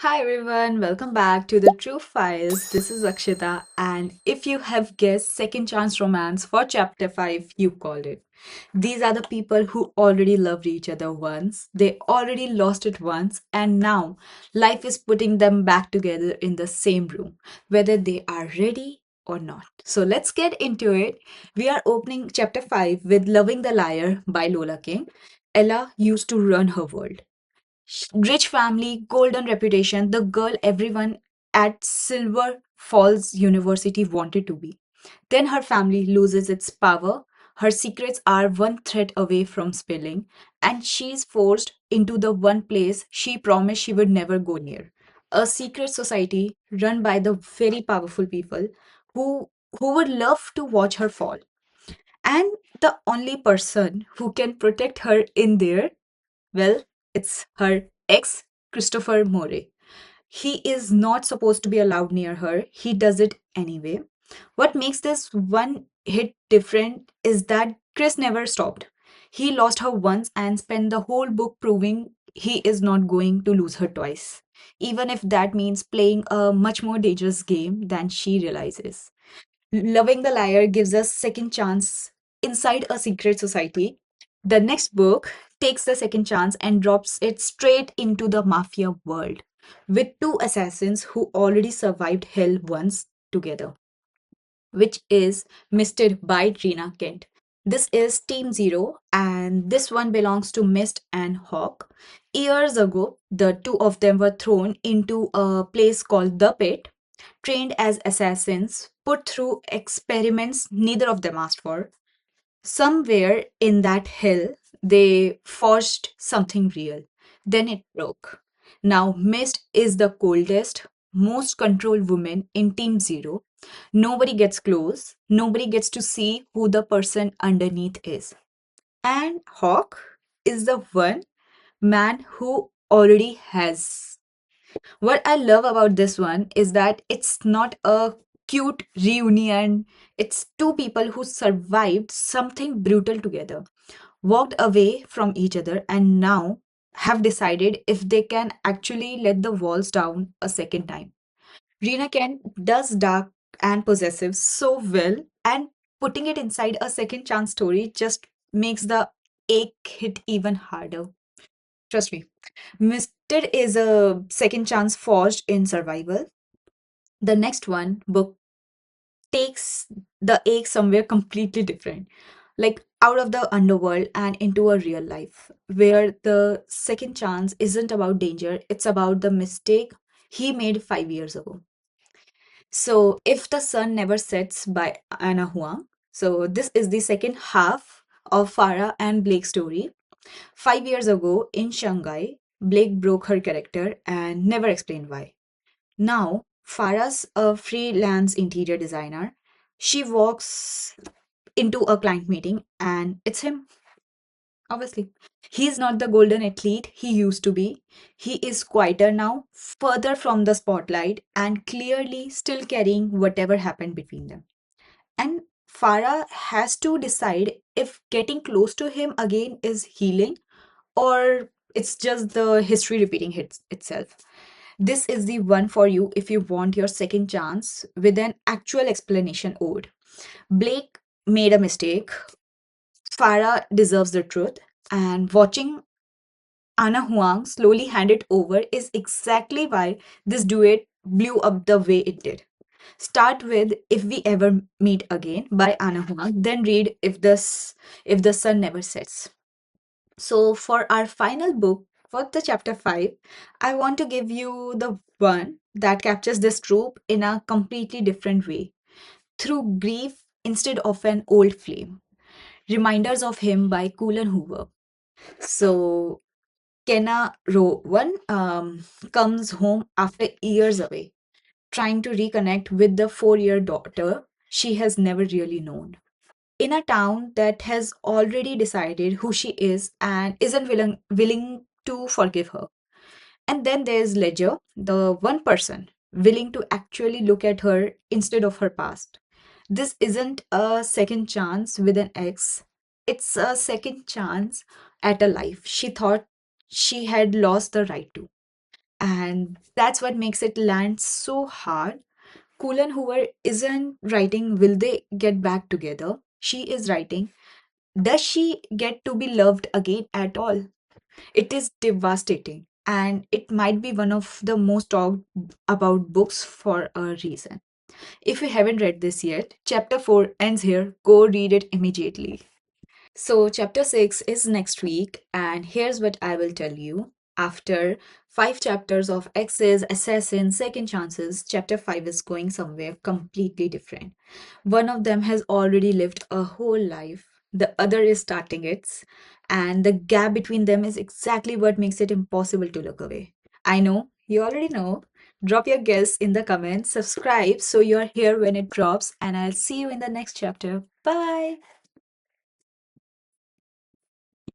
Hi everyone, welcome back to the True Files. This is Akshita, and if you have guessed Second Chance Romance for Chapter 5, you called it. These are the people who already loved each other once, they already lost it once, and now life is putting them back together in the same room, whether they are ready or not. So let's get into it. We are opening Chapter 5 with Loving the Liar by Lola King. Ella used to run her world. Rich family, golden reputation, the girl everyone at Silver Falls University wanted to be. Then her family loses its power, her secrets are one thread away from spilling, and she's forced into the one place she promised she would never go near. A secret society run by the very powerful people who who would love to watch her fall. And the only person who can protect her in there, well, it's her ex, Christopher Morey. He is not supposed to be allowed near her. He does it anyway. What makes this one hit different is that Chris never stopped. He lost her once and spent the whole book proving he is not going to lose her twice, even if that means playing a much more dangerous game than she realizes. Loving the Liar gives us second chance inside a secret society. The next book takes the second chance and drops it straight into the mafia world with two assassins who already survived hell once together, which is Misted by Rena Kent. This is Team Zero, and this one belongs to Mist and Hawk. Years ago, the two of them were thrown into a place called the Pit, trained as assassins, put through experiments neither of them asked for. Somewhere in that hell, they forged something real. Then it broke. Now, Mist is the coldest, most controlled woman in Team Zero. Nobody gets close, nobody gets to see who the person underneath is. And Hawk is the one man who already has. What I love about this one is that it's not a cute reunion. It's two people who survived something brutal together, walked away from each other, and now have decided if they can actually let the walls down a second time. Rena Kent does dark and possessive so well, and putting it inside a second chance story just makes the ache hit even harder. Trust me. Misted is a second chance forged in survival. The next one book takes the ache somewhere completely different, like out of the underworld and into a real life, where the second chance isn't about danger, it's about the mistake he made 5 years ago. So, If the Sun Never Sets by Anna Huang. So, this is the second half of Farah and Blake's story. 5 years ago in Shanghai, Blake broke her character and never explained why. Now, Farah's a freelance interior designer. She walks into a client meeting and it's him, obviously. He's not the golden athlete he used to be. He is quieter now, further from the spotlight, and clearly still carrying whatever happened between them. And Farah has to decide if getting close to him again is healing or it's just the history repeating itself. This is the one for you if you want your second chance with an actual explanation owed. Blake made a mistake. Farah deserves the truth. And watching Anna Huang slowly hand it over is exactly why this duet blew up the way it did. Start with If We Ever Meet Again by Anna Huang, then read If the Sun Never Sets. So, for our final book, for the chapter 5, I want to give you the one that captures this trope in a completely different way through grief instead of an old flame. Reminders of Him by Coolan Hoover. So, Kenna Rowan comes home after years away, trying to reconnect with the 4 year daughter she has never really known. In a town that has already decided who she is and isn't willing to forgive her. And then there's Ledger, the one person willing to actually look at her instead of her past. This isn't a second chance with an ex, it's a second chance at a life she thought she had lost the right to. And that's what makes it land so hard. Kulan Hoover isn't writing, will they get back together? She is writing, does she get to be loved again at all? It is devastating, and it might be one of the most talked about books for a reason. If you haven't read this yet, chapter 4 ends here. Go read it immediately. So, chapter 6 is next week, and here's what I will tell you. After 5 chapters of exes, assassins, second chances, chapter 5 is going somewhere completely different. One of them has already lived a whole life, the other is starting its, and the gap between them is exactly what makes it impossible to look away. I know, you already know. Drop your guess in the comments, subscribe so you're here when it drops, and I'll see you in the next chapter. Bye!